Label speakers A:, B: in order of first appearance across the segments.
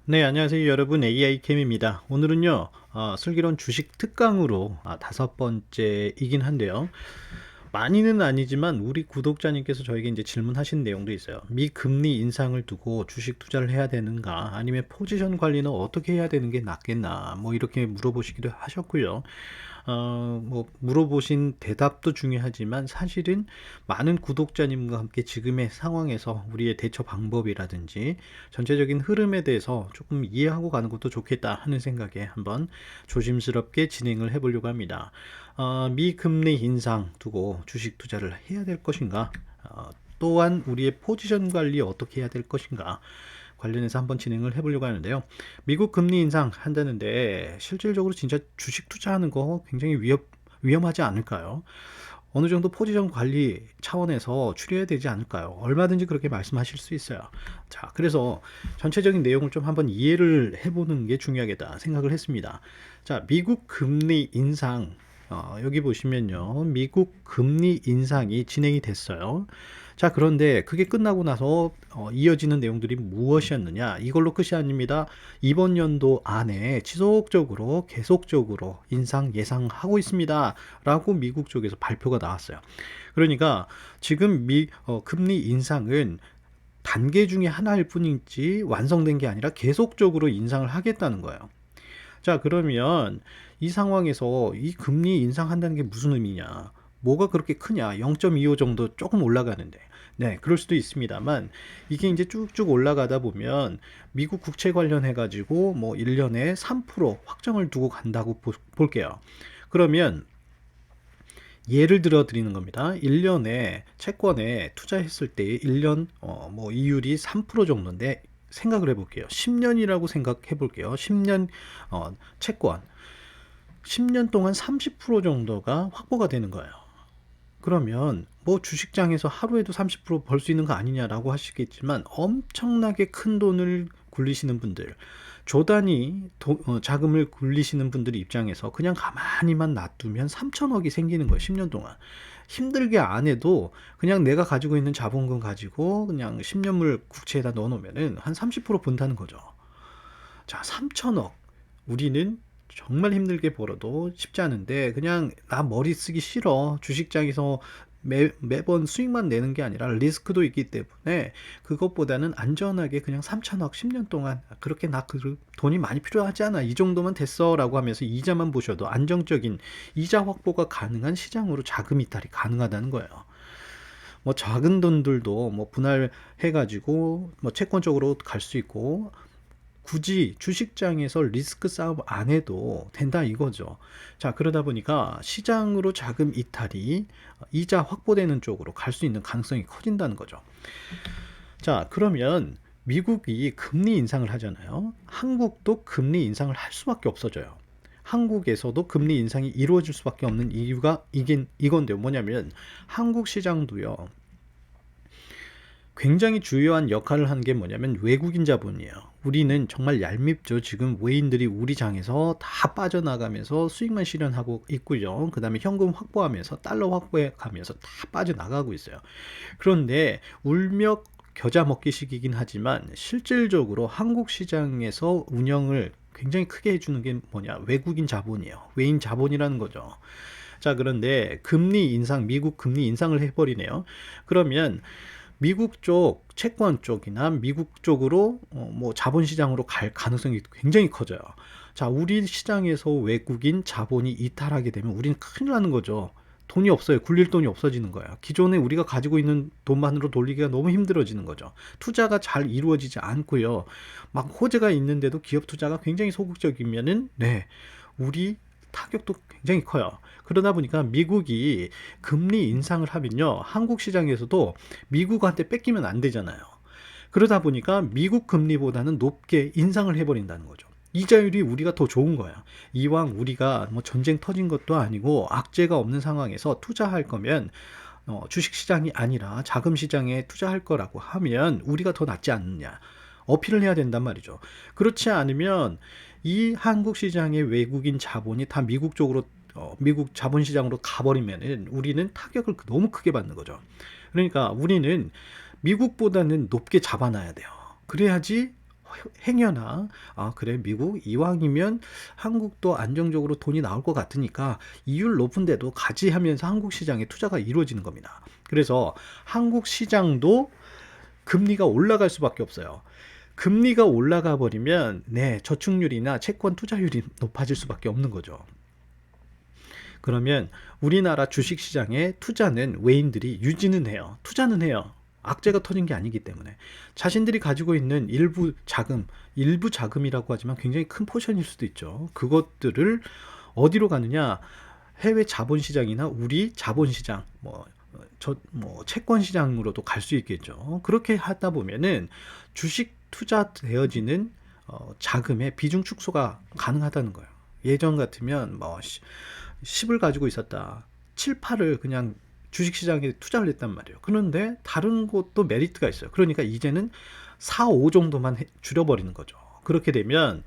A: 네, 안녕하세요 여러분. AI캠입니다. 오늘은요 슬기로운 주식 특강으로 다섯 번째이긴 한데요, 많이는 아니지만 우리 구독자님께서 저에게 이제 질문하신 내용도 있어요. 미금리 인상을 두고 주식 투자를 해야 되는가, 아니면 포지션 관리는 어떻게 해야 되는 게 낫겠나, 뭐 이렇게 물어보시기도 하셨고요. 뭐 물어보신 대답도 중요하지만 사실은 많은 구독자님과 함께 지금의 상황에서 우리의 대처 방법이라든지 전체적인 흐름에 대해서 조금 이해하고 가는 것도 좋겠다 하는 생각에 한번 조심스럽게 진행을 해보려고 합니다. 미금리 인상 두고 주식 투자를 해야 될 것인가? 또한 우리의 포지션 관리 어떻게 해야 될 것인가? 관련해서 한번 진행을 해보려고 하는데요. 미국 금리 인상한다는데 실질적으로 진짜 주식 투자하는 거 굉장히 위험하지 않을까요? 어느 정도 포지션 관리 차원에서 추려야 되지 않을까요? 얼마든지 그렇게 말씀하실 수 있어요. 자, 그래서 전체적인 내용을 좀 한번 이해를 해보는 게 중요하겠다 생각을 했습니다. 자, 미국 금리 인상, 여기 보시면요, 미국 금리 인상이 진행이 됐어요. 자, 그런데 그게 끝나고 나서 이어지는 내용들이 무엇이었느냐? 이걸로 끝이 아닙니다. 이번 연도 안에 지속적으로 계속적으로 인상 예상하고 있습니다. 라고 미국 쪽에서 발표가 나왔어요. 그러니까 지금 금리 인상은 단계 중에 하나일 뿐이지 완성된 게 아니라 계속적으로 인상을 하겠다는 거예요. 자, 그러면 이 상황에서 이 금리 인상한다는 게 무슨 의미냐? 뭐가 그렇게 크냐? 0.25 정도 조금 올라가는데. 네, 그럴 수도 있습니다만 이게 이제 쭉쭉 올라가다 보면 미국 국채 관련해 가지고 뭐 1년에 3% 확정을 두고 간다고 볼게요. 그러면 예를 들어 드리는 겁니다. 1년에 채권에 투자했을 때 1년 뭐 이율이 3% 정도인데, 생각을 해볼게요. 10년이라고 생각해 볼게요. 10년 채권 10년 동안 30% 정도가 확보가 되는 거예요. 그러면 뭐 주식장에서 하루에도 30%벌 수 있는 거 아니냐라고 하시겠지만, 엄청나게 큰 돈을 굴리시는 분들, 조단위 자금을 굴리시는 분들 입장에서 그냥 가만히만 놔두면 3천억이 생기는 거예요. 10년 동안 힘들게 안 해도 그냥 내가 가지고 있는 자본금 가지고 그냥 10년물 국채에다 넣어 놓으면은 한 30% 본다는 거죠. 자, 3천억. 우리는 정말 힘들게 벌어도 쉽지 않은데, 그냥 나 머리 쓰기 싫어. 주식장에서 매번 수익만 내는 게 아니라 리스크도 있기 때문에 그것보다는 안전하게 그냥 3천억 10년 동안, 그렇게 나 그 돈이 많이 필요하지 않아, 이 정도만 됐어 라고 하면서 이자만 보셔도 안정적인 이자 확보가 가능한 시장으로 자금 이탈이 가능하다는 거예요. 뭐 작은 돈들도 뭐 분할해 가지고 뭐 채권 쪽으로 갈 수 있고, 굳이 주식장에서 리스크 싸움 안 해도 된다 이거죠. 자, 그러다 보니까 시장으로 자금 이탈이 이자 확보되는 쪽으로 갈 수 있는 가능성이 커진다는 거죠. 자, 그러면 미국이 금리 인상을 하잖아요. 한국도 금리 인상을 할 수밖에 없어져요. 한국에서도 금리 인상이 이루어질 수밖에 없는 이유가 이건데요. 뭐냐면 한국 시장도요, 굉장히 주요한 역할을 하는 게 뭐냐면 외국인 자본이에요. 우리는 정말 얄밉죠. 지금 외인들이 우리 장에서 다 빠져나가면서 수익만 실현하고 있고요. 그 다음에 현금 확보하면서 달러 확보해 가면서 다 빠져나가고 있어요. 그런데 울며 겨자 먹기 식이긴 하지만 실질적으로 한국 시장에서 운영을 굉장히 크게 해주는 게 뭐냐? 외국인 자본이에요. 외인 자본이라는 거죠. 자, 그런데 금리 인상, 미국 금리 인상을 해버리네요. 그러면 미국 쪽 채권 쪽이나 미국 쪽으로 뭐 자본시장으로 갈 가능성이 굉장히 커져요. 자, 우리 시장에서 외국인 자본이 이탈하게 되면 우리는 큰일 나는 거죠. 돈이 없어요. 굴릴 돈이 없어지는 거예요. 기존에 우리가 가지고 있는 돈만으로 돌리기가 너무 힘들어지는 거죠. 투자가 잘 이루어지지 않고요. 막 호재가 있는데도 기업 투자가 굉장히 소극적이면은, 네, 우리 타격도 굉장히 커요. 그러다 보니까 미국이 금리 인상을 하면요, 한국 시장에서도 미국한테 뺏기면 안 되잖아요. 그러다 보니까 미국 금리보다는 높게 인상을 해버린다는 거죠. 이자율이 우리가 더 좋은 거야. 이왕 우리가 뭐 전쟁 터진 것도 아니고 악재가 없는 상황에서 투자할 거면 주식시장이 아니라 자금시장에 투자할 거라고 하면 우리가 더 낫지 않느냐, 어필을 해야 된단 말이죠. 그렇지 않으면 이 한국 시장의 외국인 자본이 다 미국 쪽으로, 미국 자본시장으로 가버리면은 우리는 타격을 너무 크게 받는 거죠. 그러니까 우리는 미국보다는 높게 잡아놔야 돼요. 그래야지 행여나 그래 미국 이왕이면 한국도 안정적으로 돈이 나올 것 같으니까 이율 높은데도 가지 하면서 한국 시장에 투자가 이루어지는 겁니다. 그래서 한국 시장도 금리가 올라갈 수밖에 없어요. 금리가 올라가 버리면 네, 저축률이나 채권 투자율이 높아질 수밖에 없는 거죠. 그러면 우리나라 주식시장의 투자는 외인들이 유지는 해요. 투자는 해요. 악재가 터진 게 아니기 때문에 자신들이 가지고 있는 일부 자금이라고 하지만 굉장히 큰 포션일 수도 있죠. 그것들을 어디로 가느냐? 해외 자본시장이나 우리 자본시장, 채권 시장으로도 갈 수 있겠죠. 그렇게 하다 보면은 주식 투자되어지는 자금의 비중 축소가 가능하다는 거예요. 예전 같으면 10을 가지고 있었다. 7, 8을 그냥 주식시장에 투자를 했단 말이에요. 그런데 다른 곳도 메리트가 있어요. 그러니까 이제는 4, 5 정도만 줄여버리는 거죠. 그렇게 되면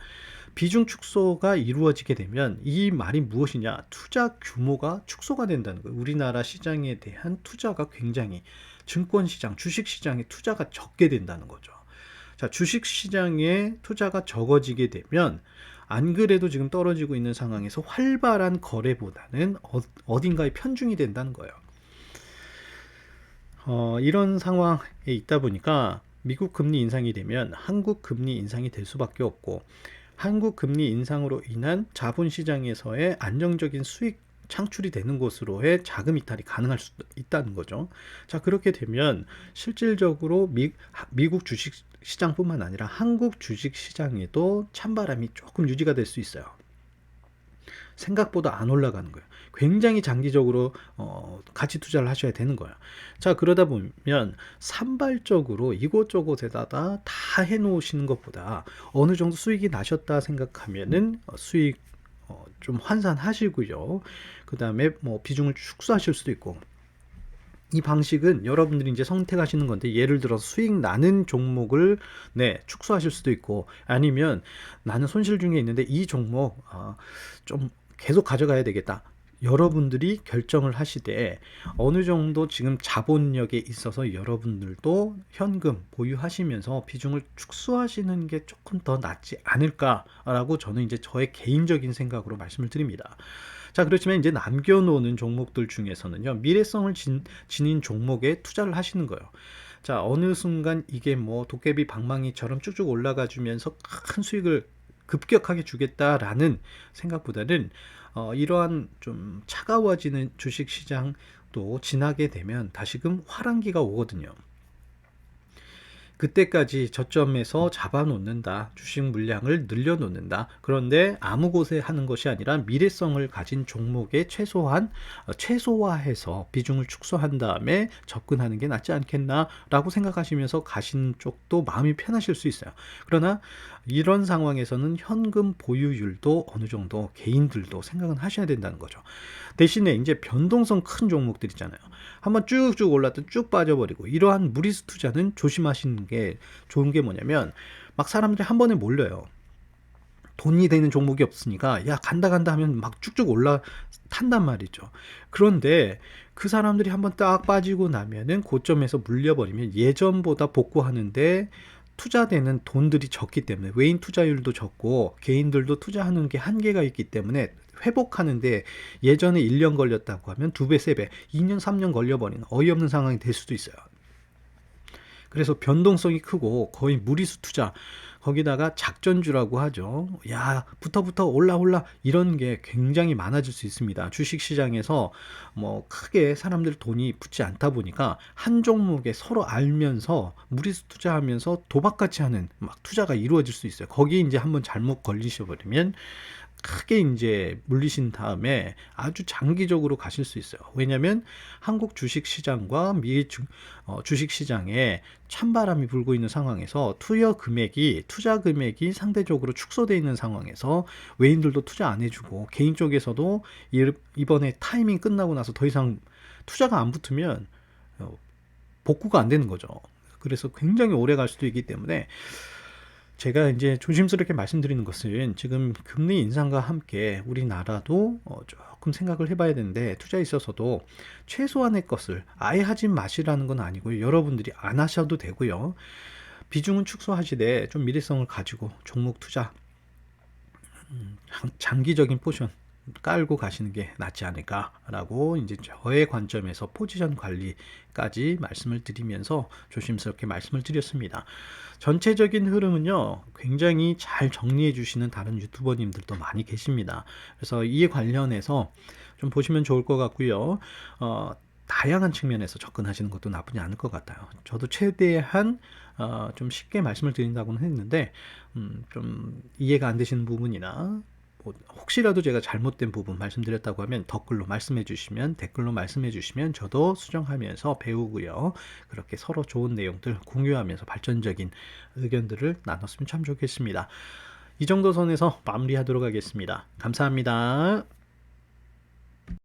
A: 비중 축소가 이루어지게 되면 이 말이 무엇이냐? 투자 규모가 축소가 된다는 거예요. 우리나라 시장에 대한 투자가 굉장히 증권시장, 주식시장에 투자가 적게 된다는 거죠. 자, 주식시장에 투자가 적어지게 되면 안 그래도 지금 떨어지고 있는 상황에서 활발한 거래보다는 어딘가에 편중이 된다는 거예요. 이런 상황에 있다 보니까 미국 금리 인상이 되면 한국 금리 인상이 될 수밖에 없고 한국 금리 인상으로 인한 자본시장에서의 안정적인 수익 창출이 되는 곳으로의 자금 이탈이 가능할 수도 있다는 거죠. 자, 그렇게 되면 실질적으로 미국 주식 시장뿐만 아니라 한국 주식 시장에도 찬바람이 조금 유지가 될 수 있어요. 생각보다 안 올라가는 거예요. 굉장히 장기적으로 가치 투자를 하셔야 되는 거예요. 자, 그러다 보면 산발적으로 이곳저곳에다 다 해놓으시는 것보다 어느 정도 수익이 나셨다 생각하면은 수익 좀 환산하시고요. 그 다음에 비중을 축소하실 수도 있고, 이 방식은 여러분들이 이제 선택하시는 건데, 예를 들어서 수익 나는 종목을 축소하실 수도 있고, 아니면 나는 손실 중에 있는데 이 종목 좀 계속 가져가야 되겠다. 여러분들이 결정을 하시되 어느 정도 지금 자본력에 있어서 여러분들도 현금 보유하시면서 비중을 축소하시는 게 조금 더 낫지 않을까라고 저는 이제 저의 개인적인 생각으로 말씀을 드립니다. 자, 그렇지만 이제 남겨놓는 종목들 중에서는요, 미래성을 지닌 종목에 투자를 하시는 거예요. 자, 어느 순간 이게 도깨비 방망이처럼 쭉쭉 올라가 주면서 큰 수익을 급격하게 주겠다라는 생각보다는 이러한 좀 차가워지는 주식시장도 지나게 되면 다시금 화랑기가 오거든요. 그때까지 저점에서 잡아놓는다. 주식 물량을 늘려놓는다. 그런데 아무 곳에 하는 것이 아니라 미래성을 가진 종목에 최소화해서 비중을 축소한 다음에 접근하는 게 낫지 않겠나라고 생각하시면서 가시는 쪽도 마음이 편하실 수 있어요. 그러나 이런 상황에서는 현금 보유율도 어느 정도 개인들도 생각은 하셔야 된다는 거죠. 대신에 이제 변동성 큰 종목들 있잖아요. 한번 쭉쭉 올랐다 쭉 빠져버리고, 이러한 무리수 투자는 조심하시는 게 좋은 게 뭐냐면, 막 사람들이 한 번에 몰려요. 돈이 되는 종목이 없으니까 야 간다 하면 막 쭉쭉 올라탄단 말이죠. 그런데 그 사람들이 한번 딱 빠지고 나면은 고점에서 물려버리면 예전보다 복구하는데 투자되는 돈들이 적기 때문에, 외인 투자율도 적고 개인들도 투자하는 게 한계가 있기 때문에 회복하는데 예전에 1년 걸렸다고 하면 2배, 3배, 2년, 3년 걸려버리는 어이없는 상황이 될 수도 있어요. 그래서 변동성이 크고 거의 무리수 투자, 거기다가 작전주라고 하죠. 야, 붙어 올라 이런 게 굉장히 많아질 수 있습니다. 주식시장에서 크게 사람들 돈이 붙지 않다 보니까 한 종목에 서로 알면서 무리수 투자하면서 도박같이 하는 막 투자가 이루어질 수 있어요. 거기에 이제 한번 잘못 걸리셔버리면 크게 이제 물리신 다음에 아주 장기적으로 가실 수 있어요. 왜냐하면 한국 주식시장과 미 주식시장에 찬바람이 불고 있는 상황에서 투자 금액이 상대적으로 축소되어 있는 상황에서 외인들도 투자 안 해주고 개인 쪽에서도 이번에 타이밍 끝나고 나서 더 이상 투자가 안 붙으면 복구가 안 되는 거죠. 그래서 굉장히 오래 갈 수도 있기 때문에 제가 이제 조심스럽게 말씀드리는 것은, 지금 금리 인상과 함께 우리나라도 조금 생각을 해봐야 되는데, 투자에 있어서도 최소한의 것을 아예 하지 마시라는 건 아니고요. 여러분들이 안 하셔도 되고요. 비중은 축소하시되 좀 미래성을 가지고 종목 투자, 장기적인 포션 깔고 가시는 게 낫지 않을까라고 이제 저의 관점에서 포지션 관리까지 말씀을 드리면서 조심스럽게 말씀을 드렸습니다. 전체적인 흐름은요, 굉장히 잘 정리해 주시는 다른 유튜버님들도 많이 계십니다. 그래서 이에 관련해서 좀 보시면 좋을 것 같고요. 다양한 측면에서 접근하시는 것도 나쁘지 않을 것 같아요. 저도 최대한 좀 쉽게 말씀을 드린다고는 했는데 좀 이해가 안 되시는 부분이나 혹시라도 제가 잘못된 부분 말씀드렸다고 하면 댓글로 말씀해 주시면 저도 수정하면서 배우고요. 그렇게 서로 좋은 내용들 공유하면서 발전적인 의견들을 나눴으면 참 좋겠습니다. 이 정도 선에서 마무리하도록 하겠습니다. 감사합니다.